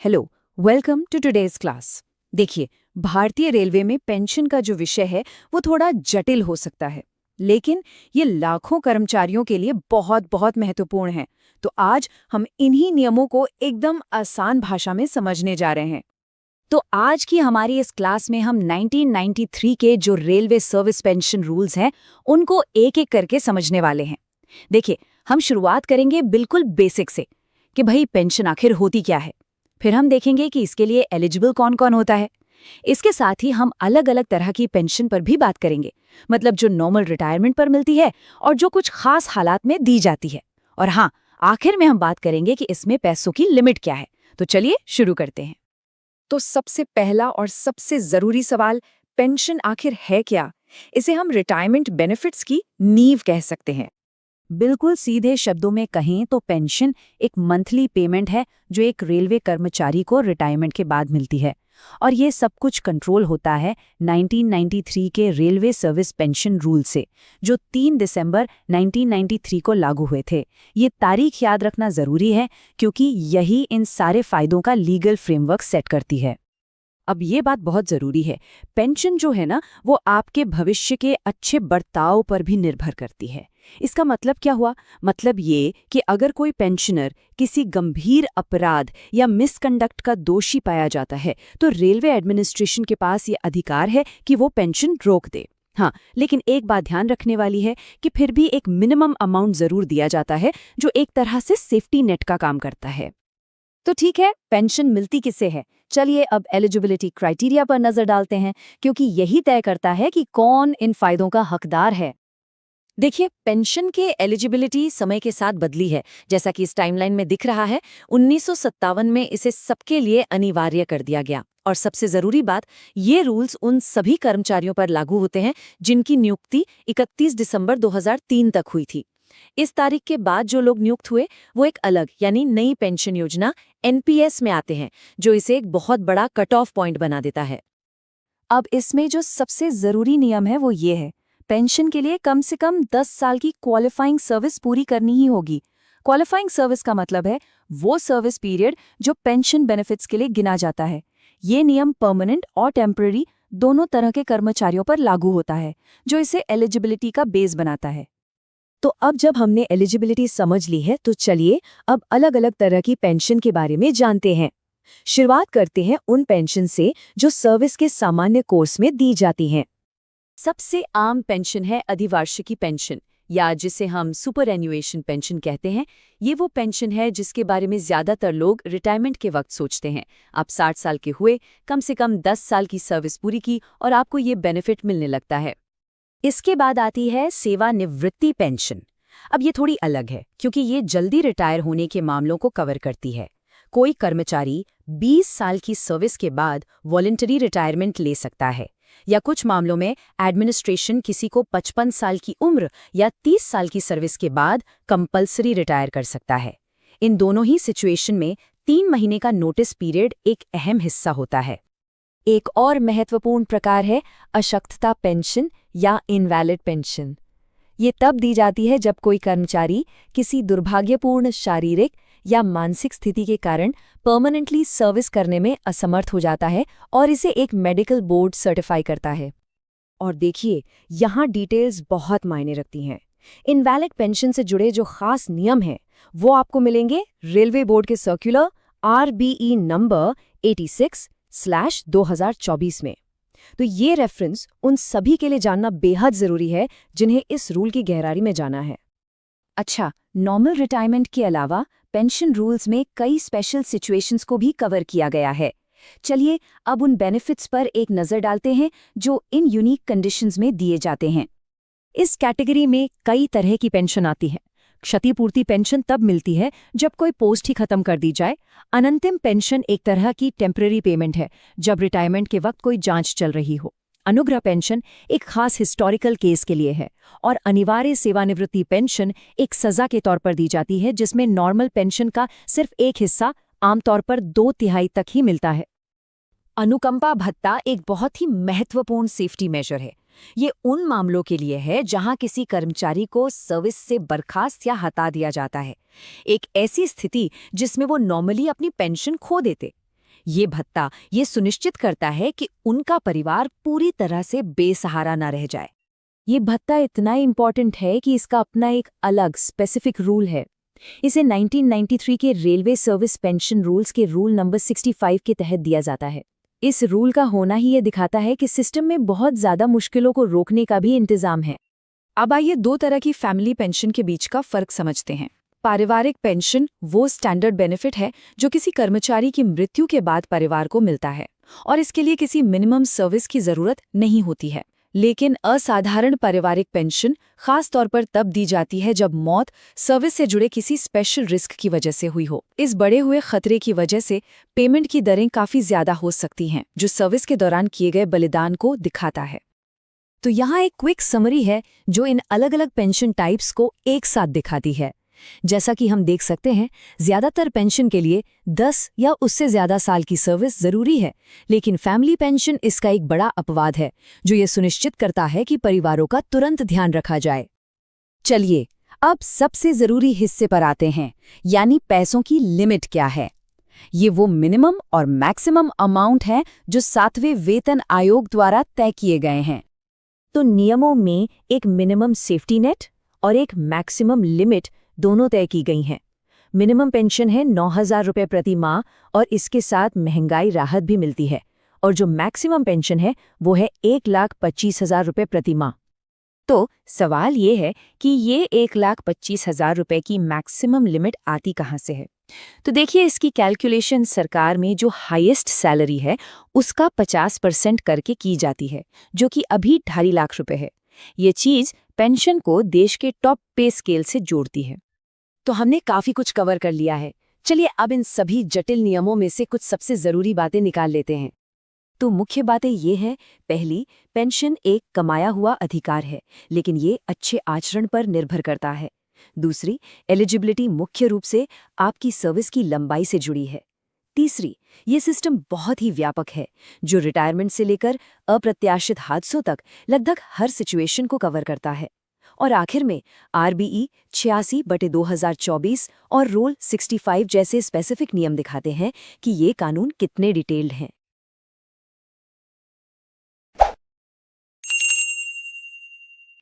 Hello, welcome to today's class. देखिए, भारतीय railway में पेंशन का जो विषय है वो थोड़ा जटिल हो सकता है, लेकिन ये लाखों कर्मचारियों के लिए बहुत बहुत महत्वपूर्ण है। तो आज हम इन्हीं नियमों को एकदम आसान भाषा में समझने जा रहे हैं। तो आज की हमारी इस क्लास में हम 1993 के जो रेलवे सर्विस पेंशन रूल्स हैं, उनको एक एक करके समझने वाले हैं। देखिए, हम शुरुआत करेंगे बिल्कुल बेसिक से कि भाई पेंशन आखिर होती क्या है। फिर हम देखेंगे कि इसके लिए एलिजिबल कौन कौन होता है। इसके साथ ही हम अलग अलग तरह की पेंशन पर भी बात करेंगे, मतलब जो नॉर्मल रिटायरमेंट पर मिलती है और जो कुछ खास हालात में दी जाती है। और हाँ, आखिर में हम बात करेंगे कि इसमें पैसों की लिमिट क्या है। तो चलिए शुरू करते हैं। तो सबसे पहला और सबसे जरूरी सवाल, पेंशन आखिर है क्या? इसे हम रिटायरमेंट बेनिफिट्स की नींव कह सकते हैं। बिल्कुल सीधे शब्दों में कहें तो पेंशन एक मंथली पेमेंट है जो एक रेलवे कर्मचारी को रिटायरमेंट के बाद मिलती है। और ये सब कुछ कंट्रोल होता है 1993 के रेलवे सर्विस पेंशन रूल से, जो 3 दिसंबर 1993 को लागू हुए थे। ये तारीख याद रखना ज़रूरी है क्योंकि यही इन सारे फायदों का लीगल फ्रेमवर्क सेट करती है। अब ये बात बहुत ज़रूरी है, पेंशन जो है ना, वो आपके भविष्य के अच्छे बर्ताव पर भी निर्भर करती है। इसका मतलब क्या हुआ? मतलब ये कि अगर कोई पेंशनर किसी गंभीर अपराध या मिसकंडक्ट का दोषी पाया जाता है, तो रेलवे एडमिनिस्ट्रेशन के पास ये अधिकार है कि वो पेंशन रोक दे। हाँ, लेकिन एक बात ध्यान रखने वाली है कि फिर भी एक मिनिमम अमाउंट ज़रूर दिया जाता है, जो एक तरह से सेफ्टी नेट का काम करता है। तो ठीक है, पेंशन मिलती किससे है? चलिए अब एलिजिबिलिटी क्राइटेरिया पर नजर डालते हैं, क्योंकि यही तय करता है कि कौन इन फायदों का हकदार है। देखिए, पेंशन के एलिजिबिलिटी समय के साथ बदली है। जैसा कि इस टाइमलाइन में दिख रहा है, 1957 में इसे सबके लिए अनिवार्य कर दिया गया। और सबसे जरूरी बात, ये रूल्स उन सभी कर्मचारियों पर लागू होते हैं जिनकी नियुक्ति 31 दिसंबर 2003 तक हुई थी। इस तारीख के बाद जो लोग नियुक्त हुए, वो एक अलग यानी नई पेंशन योजना एनपीएस में आते हैं, जो इसे एक बहुत बड़ा कट ऑफ पॉइंट बना देता है। अब इसमें जो सबसे जरूरी नियम है वो ये है, पेंशन के लिए कम से कम 10 साल की क्वालिफाइंग सर्विस पूरी करनी ही होगी। क्वालिफाइंग सर्विस का मतलब है वो सर्विस पीरियड जो पेंशन बेनिफिट्स के लिए गिना जाता है। ये नियम परमानेंट और टेम्पररी दोनों तरह के कर्मचारियों पर लागू होता है, जो इसे एलिजिबिलिटी का बेस बनाता है। तो अब जब हमने एलिजिबिलिटी समझ ली है, तो चलिए अब अलग अलग तरह की पेंशन के बारे में जानते हैं। शुरुआत करते हैं उन पेंशन से जो सर्विस के सामान्य कोर्स में दी जाती हैं। सबसे आम पेंशन है अधिवार्षिकी पेंशन, या जिसे हम सुपरएन्युएशन पेंशन कहते हैं। ये वो पेंशन है जिसके बारे में ज्यादातर लोग रिटायरमेंट के वक्त सोचते हैं। आप 60 साल के हुए, कम से कम 10 साल की सर्विस पूरी की और आपको ये बेनिफिट मिलने लगता है। इसके बाद आती है सेवानिवृत्ति पेंशन। अब ये थोड़ी अलग है क्योंकि ये जल्दी रिटायर होने के मामलों को कवर करती है। कोई कर्मचारी 20 साल की सर्विस के बाद वॉलंटरी रिटायरमेंट ले सकता है, या कुछ मामलों में एडमिनिस्ट्रेशन किसी को 55 साल की उम्र या 30 साल की सर्विस के बाद कंपल्सरी रिटायर कर सकता है। इन दोनों ही सिचुएशन में 3 महीने का नोटिस पीरियड एक अहम हिस्सा होता है। एक और महत्वपूर्ण प्रकार है अशक्तता पेंशन या इनवैलिड पेंशन। ये तब दी जाती है जब कोई कर्मचारी किसी दुर्भाग्यपूर्ण शारीरिक या मानसिक स्थिति के कारण परमानेंटली सर्विस करने में असमर्थ हो जाता है और इसे एक मेडिकल बोर्ड सर्टिफाई करता है। और देखिए, यहाँ डिटेल्स बहुत मायने रखती हैं। इनवैलिड पेंशन से जुड़े जो खास नियम हैं, वो आपको मिलेंगे रेलवे बोर्ड के सर्कुलर RBE नंबर 86/2024 में। तो ये रेफरेंस उन सभी के लिए जानना बेहद जरूरी है जिन्हें इस रूल की गहराई में जाना है। अच्छा, नॉर्मल रिटायरमेंट के अलावा पेंशन रूल्स में कई स्पेशल सिचुएशंस को भी कवर किया गया है। चलिए अब उन बेनिफिट्स पर एक नज़र डालते हैं जो इन यूनिक कंडीशंस में दिए जाते हैं। इस कैटेगरी में कई तरह की पेंशन आती है। क्षतिपूर्ति पेंशन तब मिलती है जब कोई पोस्ट ही खत्म कर दी जाए। अनंतिम पेंशन एक तरह की टेम्पररी पेमेंट है जब रिटायरमेंट के वक्त कोई जांच चल रही हो। अनुग्रह पेंशन एक खास हिस्टोरिकल केस के लिए है। और अनिवार्य सेवानिवृत्ति पेंशन एक सजा के तौर पर दी जाती है, जिसमें नॉर्मल पेंशन का सिर्फ एक हिस्सा, आमतौर पर 2/3 तक ही मिलता है। अनुकंपा भत्ता एक बहुत ही महत्वपूर्ण सेफ्टी मेजर है। ये उन मामलों के लिए है जहां किसी कर्मचारी को सर्विस से बर्खास्त या हटा दिया जाता है, एक ऐसी स्थिति जिसमें वो नॉर्मली अपनी पेंशन खो देते। ये भत्ता ये सुनिश्चित करता है कि उनका परिवार पूरी तरह से बेसहारा न रह जाए। ये भत्ता इतना इम्पॉर्टेंट है कि इसका अपना एक अलग स्पेसिफिक रूल है। इसे 1993 के रेलवे सर्विस पेंशन रूल्स के रूल नंबर 65 के तहत दिया जाता है। इस रूल का होना ही ये दिखाता है कि सिस्टम में बहुत ज़्यादा मुश्किलों को रोकने का भी इंतजाम है। अब आइए दो तरह की फैमिली पेंशन के बीच का फर्क समझते हैं। पारिवारिक पेंशन वो स्टैंडर्ड बेनिफिट है जो किसी कर्मचारी की मृत्यु के बाद परिवार को मिलता है और इसके लिए किसी मिनिमम सर्विस की जरूरत नहीं होती है। लेकिन असाधारण पारिवारिक पेंशन खास तौर पर तब दी जाती है जब मौत सर्विस से जुड़े किसी स्पेशल रिस्क की वजह से हुई हो। इस बढ़े हुए खतरे की वजह से पेमेंट की दरें काफी ज्यादा हो सकती हैं, जो सर्विस के दौरान किए गए बलिदान को दिखाता है। तो यहाँ एक क्विक समरी है जो इन अलग अलग पेंशन टाइप्स को एक साथ दिखाती है। जैसा कि हम देख सकते हैं, ज्यादातर पेंशन के लिए 10 या उससे ज्यादा साल की सर्विस जरूरी है, लेकिन फैमिली पेंशन इसका एक बड़ा अपवाद है जो ये सुनिश्चित करता है कि परिवारों का तुरंत ध्यान रखा जाए। चलिए अब सबसे जरूरी हिस्से पर आते हैं, यानी पैसों की लिमिट क्या है। ये वो मिनिमम और मैक्सिमम अमाउंट हैं जो 7वें वेतन आयोग द्वारा तय किए गए हैं। तो नियमों में एक मिनिमम सेफ्टी नेट और एक मैक्सिमम लिमिट दोनों तय की गई हैं। मिनिमम पेंशन है 9,000 रुपये प्रति माह और इसके साथ महंगाई राहत भी मिलती है, और जो मैक्सिमम पेंशन है वो है 1,25,000 रुपये प्रति माह। तो सवाल ये है कि ये 1,25,000 रुपये की मैक्सिमम लिमिट आती कहाँ से है। तो देखिए, इसकी कैलकुलेशन सरकार में जो हाईएस्ट सैलरी है उसका 50% करके की जाती है, जो कि अभी 2.5 लाख रुपए है। ये चीज पेंशन को देश के टॉप पे स्केल से जोड़ती है। तो हमने काफी कुछ कवर कर लिया है। चलिए अब इन सभी जटिल नियमों में से कुछ सबसे जरूरी बातें निकाल लेते हैं। तो मुख्य बातें ये हैं। पहली, पेंशन एक कमाया हुआ अधिकार है, लेकिन ये अच्छे आचरण पर निर्भर करता है। दूसरी, एलिजिबिलिटी मुख्य रूप से आपकी सर्विस की लंबाई से जुड़ी है। तीसरी, ये सिस्टम बहुत ही व्यापक है, जो रिटायरमेंट से लेकर अप्रत्याशित हादसों तक लगभग हर सिचुएशन को कवर करता है। और आखिर में आरबीई 86/2024 और रूल 65 जैसे स्पेसिफिक नियम दिखाते हैं कि ये कानून कितने डिटेल्ड हैं।